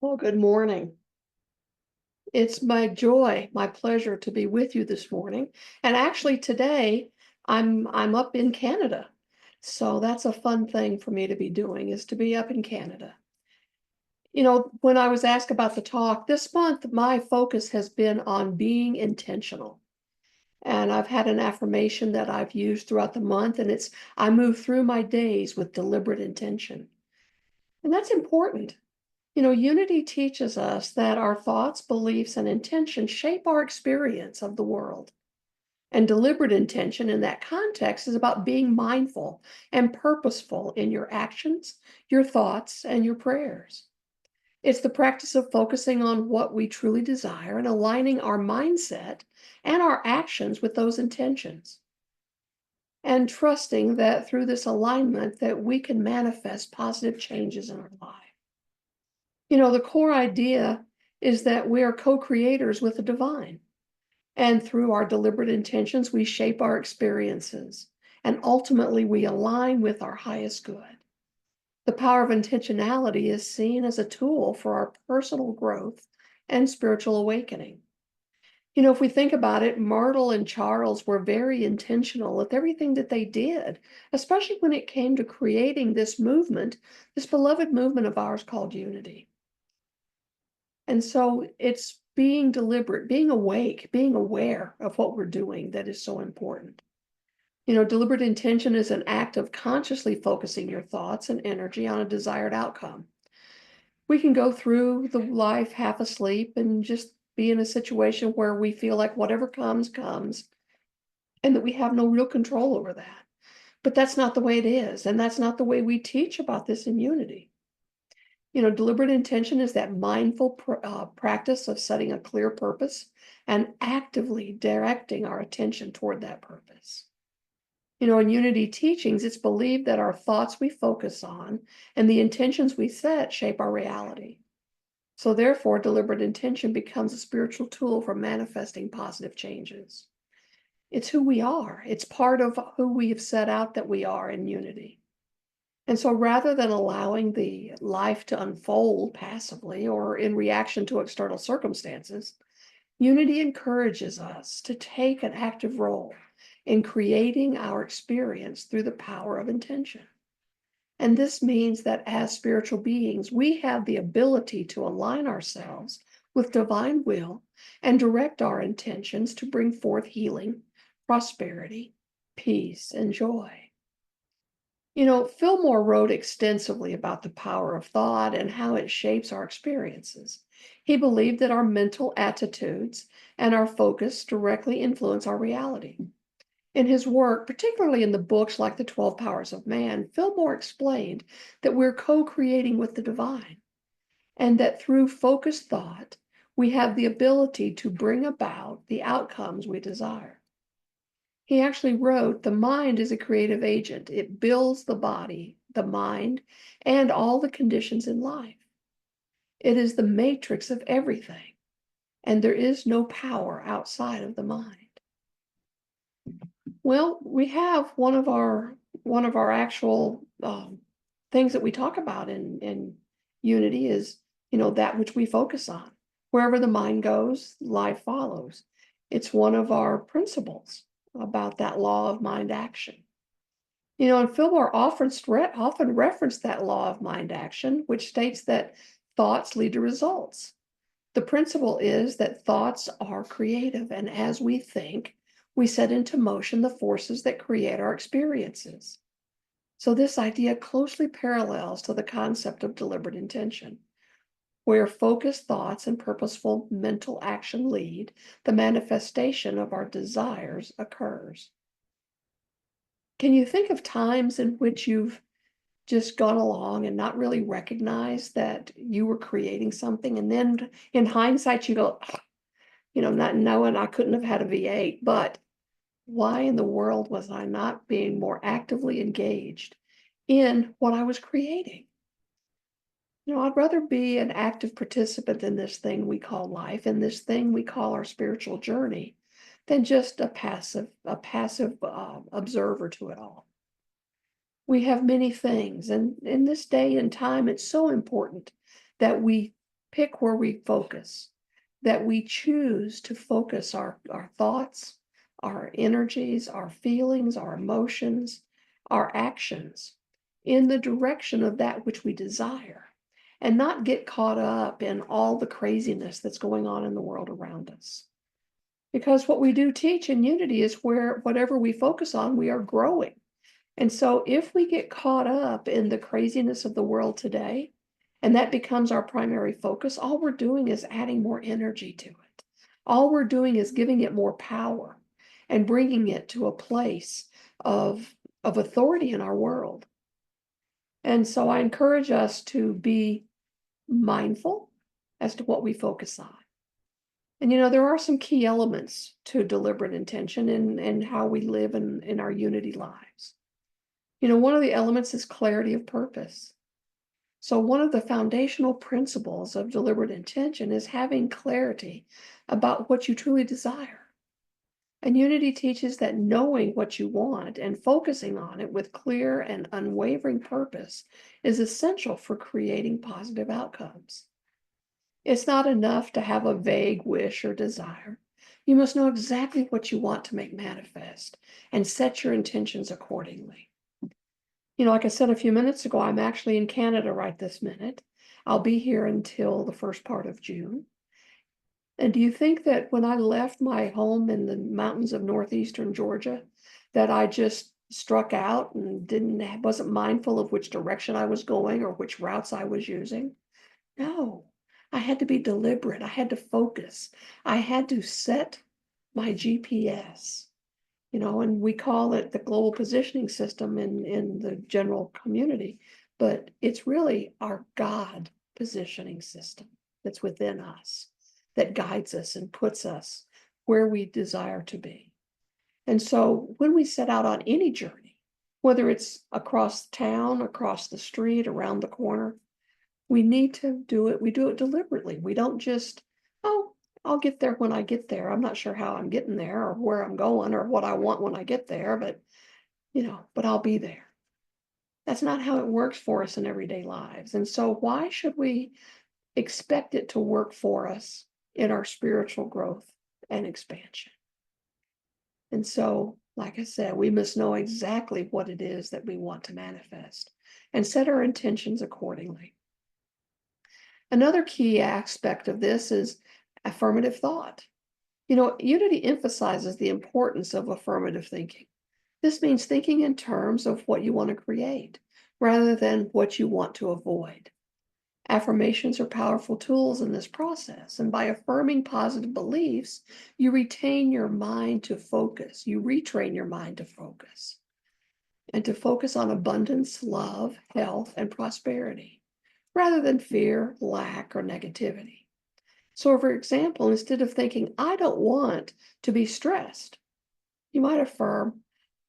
Well, good morning. It's my joy, my pleasure to be with you this morning. And actually today I'm up in Canada. So that's a fun thing for me to be doing is to be up in Canada. When I was asked about the talk this month, my focus has been on being intentional. And I've had an affirmation that I've used throughout the month, and it's I move through my days with deliberate intention. And that's important. Unity teaches us that our thoughts, beliefs, and intentions shape our experience of the world. And deliberate intention in that context is about being mindful and purposeful in your actions, your thoughts, and your prayers. It's the practice of focusing on what we truly desire and aligning our mindset and our actions with those intentions. And trusting that through this alignment that we can manifest positive changes in our life. The core idea is that we are co creators with the divine. And through our deliberate intentions, we shape our experiences. And ultimately, we align with our highest good. The power of intentionality is seen as a tool for our personal growth and spiritual awakening. If we think about it, Myrtle and Charles were very intentional with everything that they did, especially when it came to creating this movement, this beloved movement of ours called Unity. And so it's being deliberate, being awake, being aware of what we're doing that is so important. Deliberate intention is an act of consciously focusing your thoughts and energy on a desired outcome. We can go through the life half asleep and just be in a situation where we feel like whatever comes, comes, and that we have no real control over that. But that's not the way it is. And that's not the way we teach about this in unity. Deliberate intention is that mindful practice of setting a clear purpose and actively directing our attention toward that purpose. In unity teachings, it's believed that our thoughts we focus on and the intentions we set shape our reality. So, therefore, deliberate intention becomes a spiritual tool for manifesting positive changes. It's who we are, it's part of who we have set out that we are in unity. And so rather than allowing the life to unfold passively or in reaction to external circumstances, unity encourages us to take an active role in creating our experience through the power of intention. And this means that as spiritual beings, we have the ability to align ourselves with divine will and direct our intentions to bring forth healing, prosperity, peace, and joy. Fillmore wrote extensively about the power of thought and how it shapes our experiences. He believed that our mental attitudes and our focus directly influence our reality. In his work, particularly in the books like The 12 Powers of Man, Fillmore explained that we're co creating with the divine and that through focused thought, we have the ability to bring about the outcomes we desire. He actually wrote, the mind is a creative agent. It builds the body, the mind, and all the conditions in life. It is the matrix of everything, and there is no power outside of the mind. Well, we have one of our actual things that we talk about in unity is that which we focus on. Wherever the mind goes, life follows. It's one of our principles about that law of mind action. And Fillmore often referenced that law of mind action, which states that thoughts lead to results. The principle is that thoughts are creative, and as we think, we set into motion the forces that create our experiences. So, this idea closely parallels to the concept of deliberate intention. Where focused thoughts and purposeful mental action lead, the manifestation of our desires occurs. Can you think of times in which you've just gone along and not really recognized that you were creating something? And then in hindsight, you go, "Ah, not knowing I couldn't have had a V8, but why in the world was I not being more actively engaged in what I was creating? I'd rather be an active participant in this thing we call life, in this thing we call our spiritual journey, than just a passive observer to it all. We have many things, and in this day and time, it's so important that we pick where we focus, that we choose to focus our thoughts, our energies, our feelings, our emotions, our actions in the direction of that which we desire and not get caught up in all the craziness that's going on in the world around us. Because what we do teach in unity is where whatever we focus on, we are growing. And so if we get caught up in the craziness of the world today, and that becomes our primary focus, all we're doing is adding more energy to it. All we're doing is giving it more power and bringing it to a place of authority in our world. And so I encourage us to be mindful as to what we focus on. And there are some key elements to deliberate intention and how we live in our unity lives. One of the elements is clarity of purpose. So one of the foundational principles of deliberate intention is having clarity about what you truly desire. And unity teaches that knowing what you want and focusing on it with clear and unwavering purpose is essential for creating positive outcomes. It's not enough to have a vague wish or desire. You must know exactly what you want to make manifest and set your intentions accordingly. Like I said a few minutes ago, I'm actually in Canada right this minute. I'll be here until the first part of June. And do you think that when I left my home in the mountains of northeastern Georgia, that I just struck out and wasn't mindful of which direction I was going or which routes I was using? No, I had to be deliberate. I had to focus. I had to set my GPS, and we call it the global positioning system in the general community, but it's really our God positioning system that's within us that guides us and puts us where we desire to be. And so when we set out on any journey, whether it's across town, across the street, around the corner, we need to do it. We do it deliberately. We don't just, oh, I'll get there when I get there. I'm not sure how I'm getting there or where I'm going or what I want when I get there, but I'll be there. That's not how it works for us in everyday lives. And so why should we expect it to work for us in our spiritual growth and expansion? And so, like I said, we must know exactly what it is that we want to manifest and set our intentions accordingly. Another key aspect of this is affirmative thought. Unity emphasizes the importance of affirmative thinking. This means thinking in terms of what you want to create rather than what you want to avoid. Affirmations are powerful tools in this process, and by affirming positive beliefs, you retain your mind to focus. You retrain your mind to focus and to focus on abundance, love, health, and prosperity rather than fear, lack, or negativity. So, for example, instead of thinking, I don't want to be stressed, you might affirm,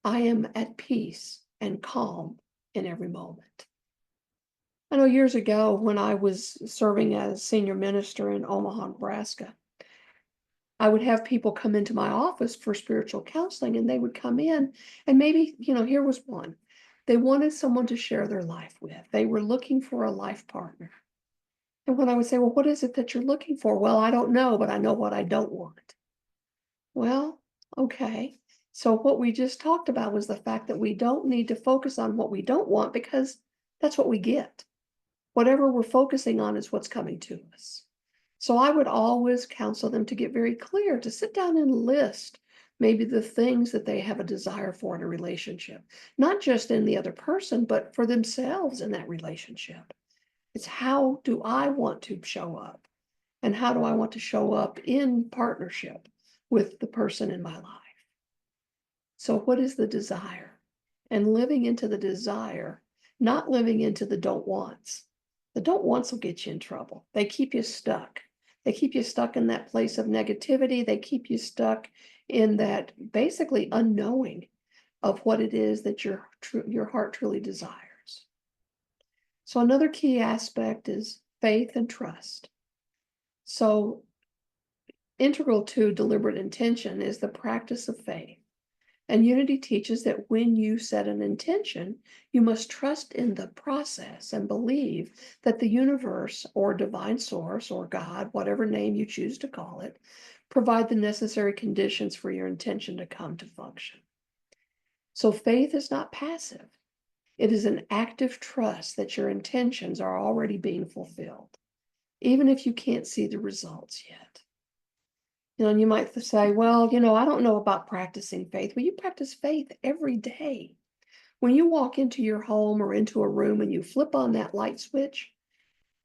I am at peace and calm in every moment. I know years ago when I was serving as senior minister in Omaha, Nebraska, I would have people come into my office for spiritual counseling, and they would come in, and maybe, here was one. They wanted someone to share their life with. They were looking for a life partner. And when I would say, well, what is it that you're looking for? Well, I don't know, but I know what I don't want. Well, okay. So what we just talked about was the fact that we don't need to focus on what we don't want because that's what we get. Whatever we're focusing on is what's coming to us. So I would always counsel them to get very clear, to sit down and list maybe the things that they have a desire for in a relationship, not just in the other person, but for themselves in that relationship. It's how do I want to show up? And how do I want to show up in partnership with the person in my life? So, what is the desire? And living into the desire, not living into the don't wants. The don't wants will get you in trouble. They keep you stuck. They keep you stuck in that place of negativity. They keep you stuck in that basically unknowing of what it is that your heart truly desires. So another key aspect is faith and trust. So integral to deliberate intention is the practice of faith. And unity teaches that when you set an intention, you must trust in the process and believe that the universe or divine source or God, whatever name you choose to call it, provide the necessary conditions for your intention to come to function. So faith is not passive. It is an active trust that your intentions are already being fulfilled, even if you can't see the results yet. And you might say, well, I don't know about practicing faith. Well, you practice faith every day. When you walk into your home or into a room and you flip on that light switch,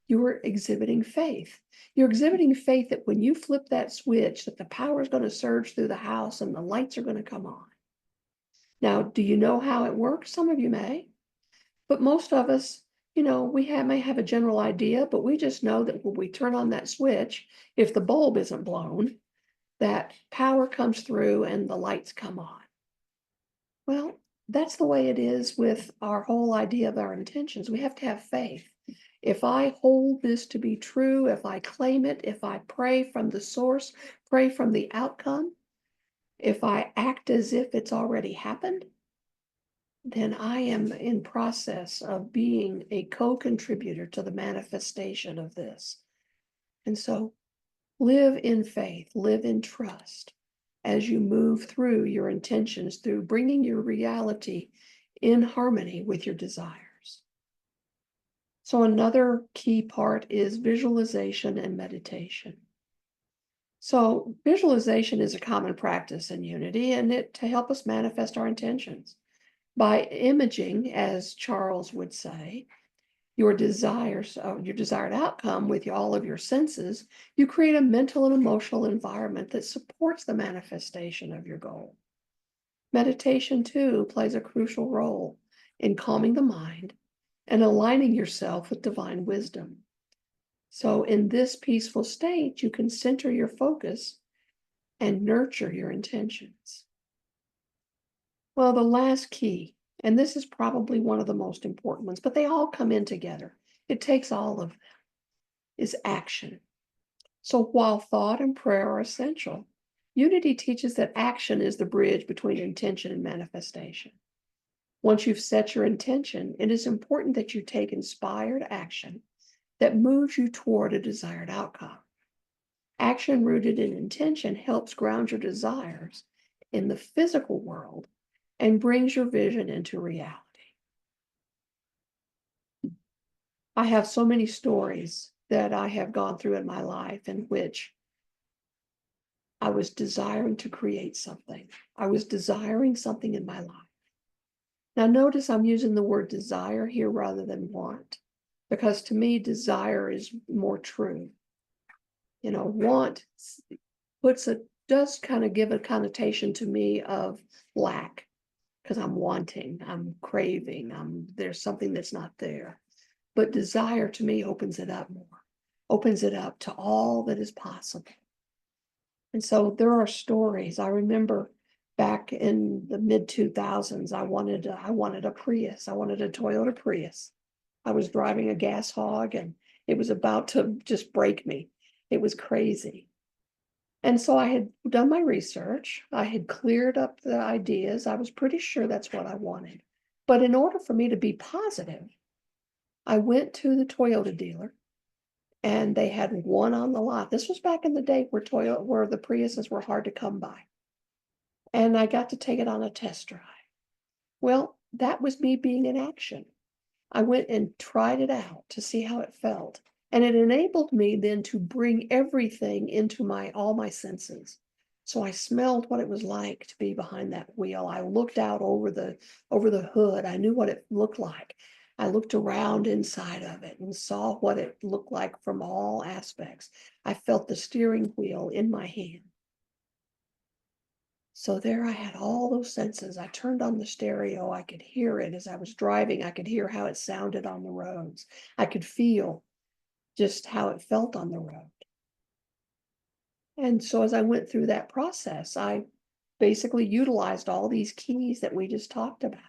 you're exhibiting faith. You're exhibiting faith that when you flip that switch, that the power is going to surge through the house and the lights are going to come on. Now, do you know how it works? Some of you may, but most of us, may have a general idea, but we just know that when we turn on that switch, if the bulb isn't blown, that power comes through and the lights come on. Well, that's the way it is with our whole idea of our intentions. We have to have faith. If I hold this to be true, if I claim it, if I pray from the source, pray from the outcome, if I act as if it's already happened, then I am in process of being a co-contributor to the manifestation of this. And so live in faith, live in trust as you move through your intentions, through bringing your reality in harmony with your desires. So another key part is visualization and meditation. So visualization is a common practice in unity, and it to help us manifest our intentions. By imaging, as Charles would say, your desires, your desired outcome with all of your senses, you create a mental and emotional environment that supports the manifestation of your goal. Meditation, too, plays a crucial role in calming the mind and aligning yourself with divine wisdom. So, in this peaceful state, you can center your focus and nurture your intentions. Well, the last key, and this is probably one of the most important ones, but they all come in together. It takes all of them, is action. So while thought and prayer are essential, unity teaches that action is the bridge between intention and manifestation. Once you've set your intention, it is important that you take inspired action that moves you toward a desired outcome. Action rooted in intention helps ground your desires in the physical world and brings your vision into reality. I have so many stories that I have gone through in my life in which I was desiring to create something. I was desiring something in my life. Now, notice I'm using the word desire here rather than want, because to me, desire is more true. Want does kind of give a connotation to me of lack, because I'm wanting, I'm craving, there's something that's not there. But desire to me opens it up more, opens it up to all that is possible. And so there are stories. I remember back in the mid 2000s, I wanted a Prius. I wanted a Toyota Prius. I was driving a gas hog and it was about to just break me. It was crazy. And so I had done my research. I had cleared up the ideas. I was pretty sure that's what I wanted. But in order for me to be positive, I went to the Toyota dealer and they had one on the lot. This was back in the day where the Priuses were hard to come by. And I got to take it on a test drive. Well, that was me being in action. I went and tried it out to see how it felt. And it enabled me then to bring everything into all my senses. So I smelled what it was like to be behind that wheel. I looked out over the hood. I knew what it looked like. I looked around inside of it and saw what it looked like from all aspects. I felt the steering wheel in my hand. So there I had all those senses. I turned on the stereo. I could hear it as I was driving. I could hear how it sounded on the roads. I could feel just how it felt on the road. And so as I went through that process, I basically utilized all these keys that we just talked about.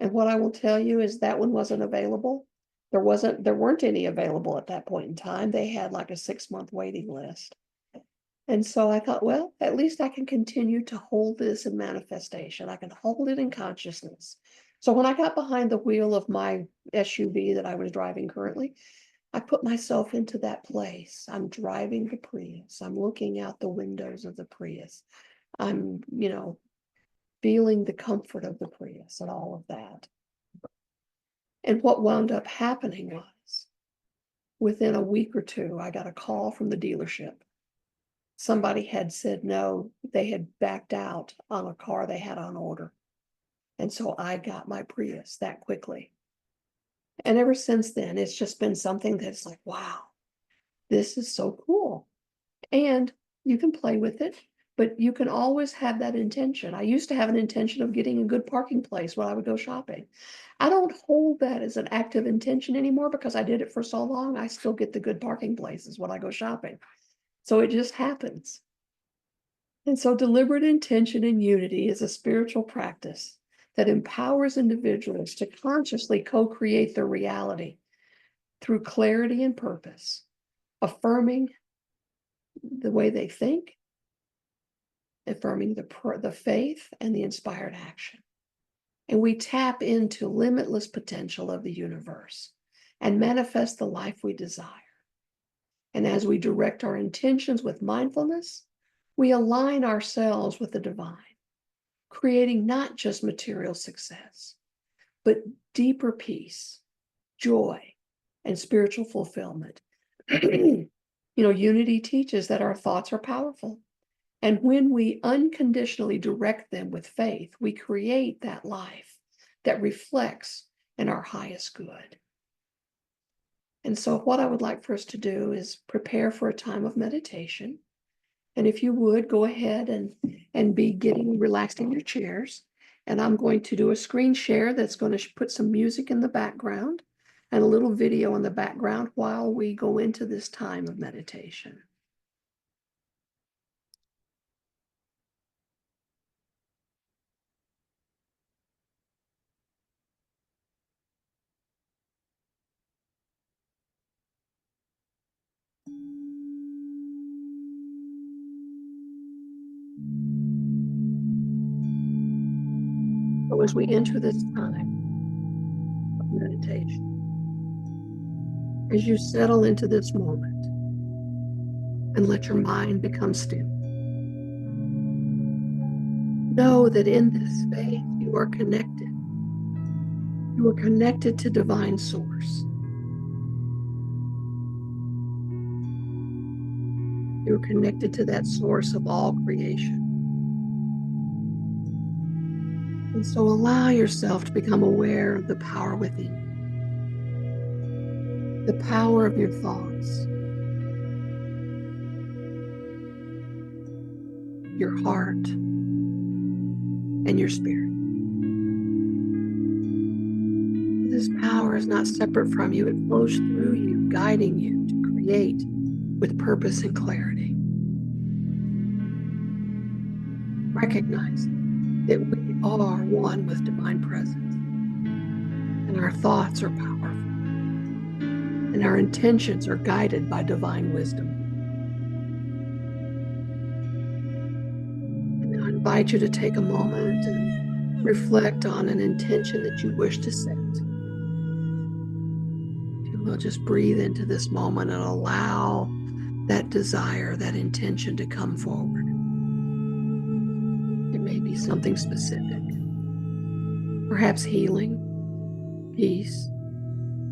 And what I will tell you is that one wasn't available. There weren't any available at that point in time. They had like a 6-month waiting list. And so I thought, well, at least I can continue to hold this in manifestation. I can hold it in consciousness. So when I got behind the wheel of my SUV that I was driving currently, I put myself into that place. I'm driving the Prius. I'm looking out the windows of the Prius. I'm, feeling the comfort of the Prius and all of that. And what wound up happening was within a week or two, I got a call from the dealership. Somebody had said no, they had backed out on a car they had on order. And so I got my Prius that quickly. And ever since then, it's just been something that's like, wow, this is so cool. And you can play with it, but you can always have that intention. I used to have an intention of getting a good parking place when I would go shopping. I don't hold that as an active intention anymore because I did it for so long. I still get the good parking places when I go shopping. So it just happens. And so deliberate intention and unity is a spiritual practice that empowers individuals to consciously co-create their reality through clarity and purpose, affirming the way they think, affirming the faith and the inspired action. And we tap into limitless potential of the universe and manifest the life we desire. And as we direct our intentions with mindfulness, we align ourselves with the divine, creating not just material success, but deeper peace, joy, and spiritual fulfillment. Unity teaches that our thoughts are powerful. And when we unconditionally direct them with faith, we create that life that reflects in our highest good. And so what I would like for us to do is prepare for a time of meditation. And if you would, go ahead and be getting relaxed in your chairs. And I'm going to do a screen share that's going to put some music in the background and a little video in the background while we go into this time of meditation. So as we enter this time of meditation, as you settle into this moment and let your mind become still, know that in this space you are connected. You are connected to divine source. You are connected to that source of all creation. And so allow yourself to become aware of the power within you, the power of your thoughts, your heart, and your spirit. This power is not separate from you. It flows through you, guiding you to create with purpose and clarity. Recognize that we are one with divine presence, and our thoughts are powerful, and our intentions are guided by divine wisdom. And I invite you to take a moment and reflect on an intention that you wish to set. If you will, just breathe into this moment and allow that desire, that intention to come forward. It may be something specific, perhaps healing, peace,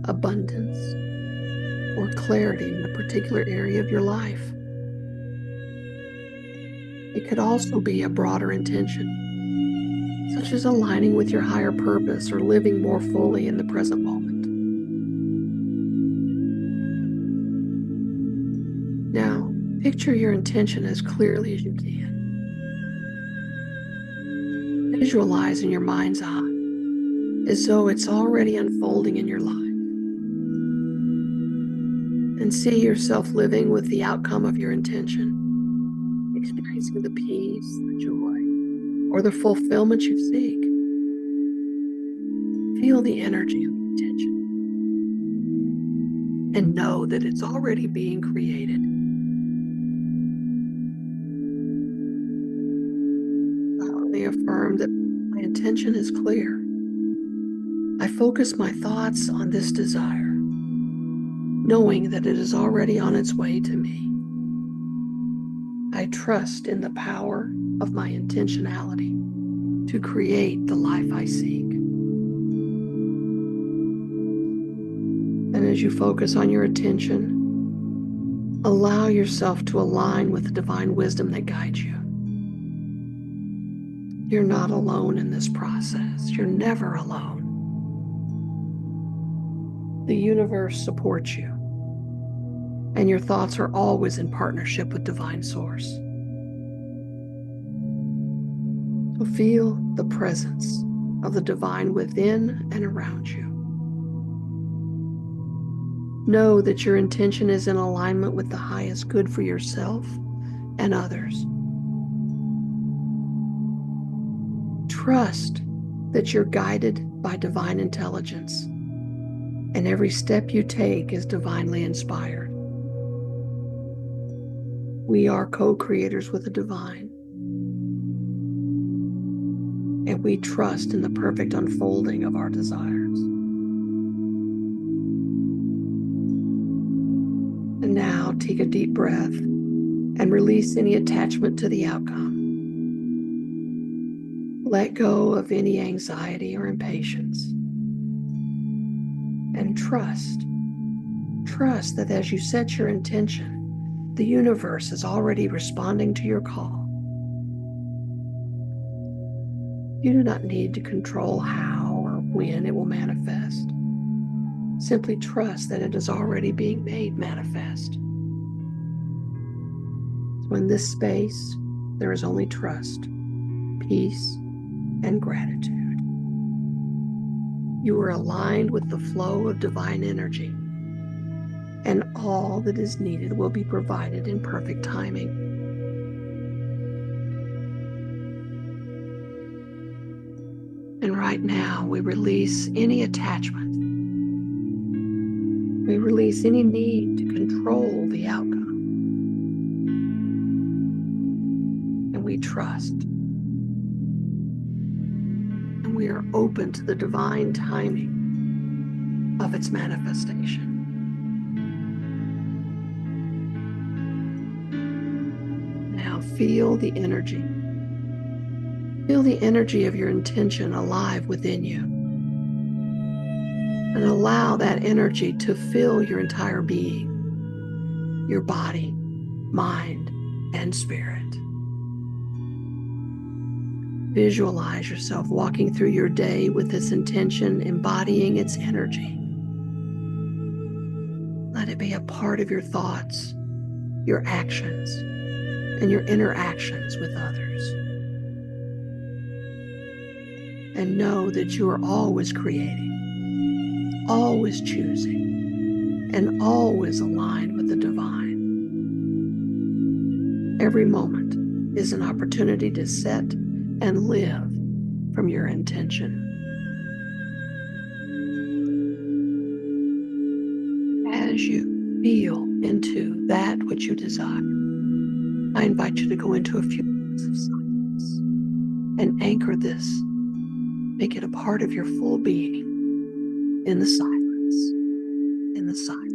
abundance, or clarity in a particular area of your life. It could also be a broader intention, such as aligning with your higher purpose or living more fully in the present moment. Now, picture your intention as clearly as you can. Visualize in your mind's eye as though it's already unfolding in your life. And see yourself living with the outcome of your intention, experiencing the peace, the joy, or the fulfillment you seek. Feel the energy of the intention and know that it's already being created. intention is clear. I focus my thoughts on this desire, knowing that it is already on its way to me. I trust in the power of my intentionality to create the life I seek. And as you focus on your attention, allow yourself to align with the divine wisdom that guides you. You're not alone in this process. You're never alone. The universe supports you, and your thoughts are always in partnership with Divine Source. So feel the presence of the divine within and around you. Know that your intention is in alignment with the highest good for yourself and others. Trust that you're guided by divine intelligence, and every step you take is divinely inspired. We are co-creators with the divine, and we trust in the perfect unfolding of our desires. And now take a deep breath and release any attachment to the outcome. Let go of any anxiety or impatience. And trust that as you set your intention, the universe is already responding to your call. You do not need to control how or when it will manifest. Simply trust that it is already being made manifest. So in this space, there is only trust, peace, and gratitude. You are aligned with the flow of divine energy, and all that is needed will be provided in perfect timing. And right now, we release any attachment. We release any need to control the outcome. And we trust. And we are open to the divine timing of its manifestation. Now feel the energy. Feel the energy of your intention alive within you. And allow that energy to fill your entire being, your body, mind, and spirit. Visualize yourself walking through your day with this intention, embodying its energy. Let it be a part of your thoughts, your actions, and your interactions with others. And know that you are always creating, always choosing, and always aligned with the divine. Every moment is an opportunity to set and live from your intention. As you feel into that which you desire, I invite you to go into a few minutes of silence and anchor this. Make it a part of your full being in the silence, in the silence.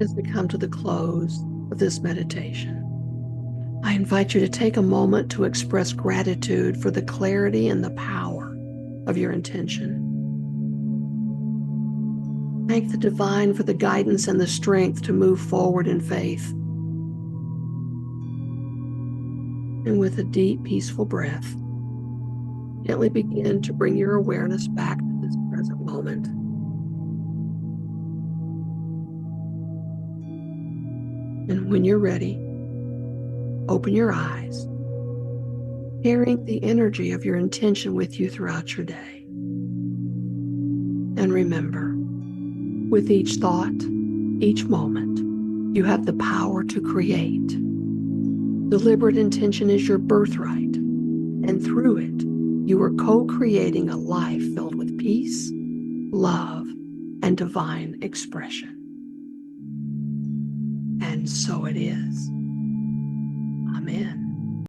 As we come to the close of this meditation, I invite you to take a moment to express gratitude for the clarity and the power of your intention. Thank the divine for the guidance and the strength to move forward in faith. And with a deep, peaceful breath, Gently begin to bring your awareness back to this present moment. And when you're ready, open your eyes, carrying the energy of your intention with you throughout your day. And remember, with each thought, each moment, you have the power to create. Deliberate intention is your birthright, and through it, you are co-creating a life filled with peace, love, and divine expression. And so it is. Amen.